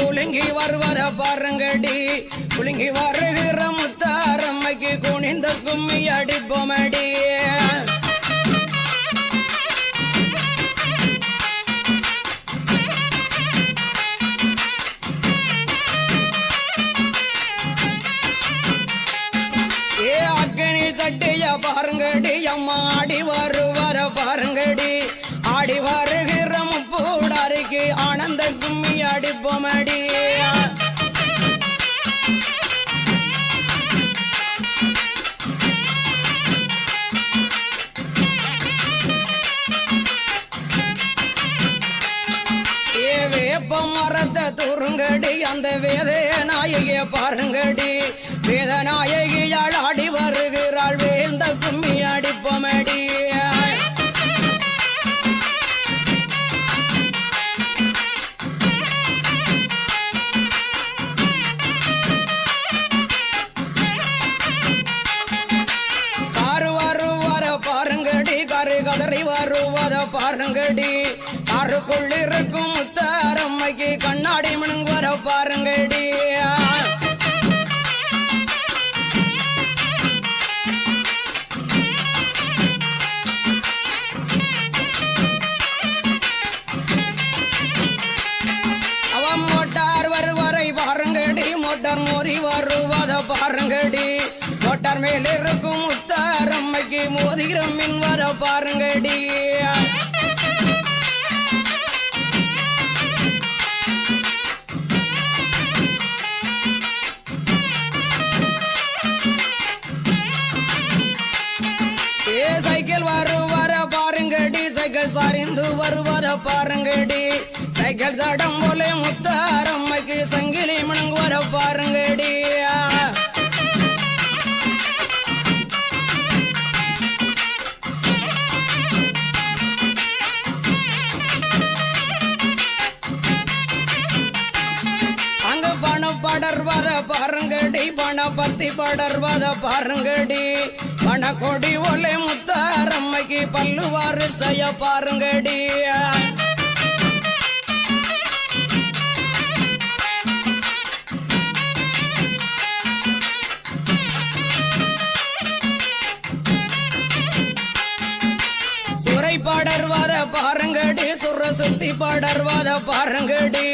குலுங்கி வருவர பாருங்கடி குலுங்கி வருகிற முத்தாரம்மைக்கு குனிந்த கும்மி அடிப்போமடி சட்டிய பாருங்கடி அம்மா ஆடி வருவர பாருங்கடி ஆடி வருகிற முப்பூடாரிக்கு ஆனந்த கும்மி அடிப்போமடி வேப்ப மரத்தை தூருங்கடி அந்த வேத நாயகிய பாருங்கடி வேத நாயகியால் ஆடி வருகிறாள் வேந்த கும்மி அடிப்போமடி காரு வருவர பாருங்கடி கரு கதறி வருவர பாருங்கடி காருக்குள் இருக்கும் முத்தாரம்மைக்கு கண்ணாடி மினுங்குவர பாருங்கடி மோட்டார் மோரி வருவத பாருங்கடி மோட்டார் மேல இருக்கும் முத்தாரம்மைக்கு மோதிர மின் வர பாருங்கடி சைக்கிள் வருவர பாருங்கடி சைக்கிள் சரிந்து வருவர பாருங்கடி சைக்கிள் தடம் போல முத்தாரம்மைக்கு சங்கிலி மணங்குவர பாருங்கடி அங்க பணம் படர்வர பாருங்கடி பணப்பத்தி படர்வத பாருங்கடி பணக்கொடி ஒலை முத்தாரம்மைக்கு பல்லுவாறு செய்ய பாருங்கடி படர்வர பாருங்கடி சுர சுத்தி படர்வர பாருங்கடி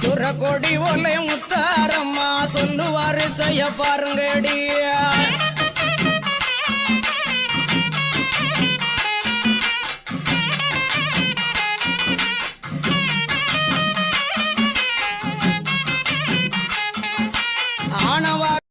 சுர கொடி ஒலை முத்தாரம்மா சொல்லுவாரு செய்ய பாருங்கடி ஆனவா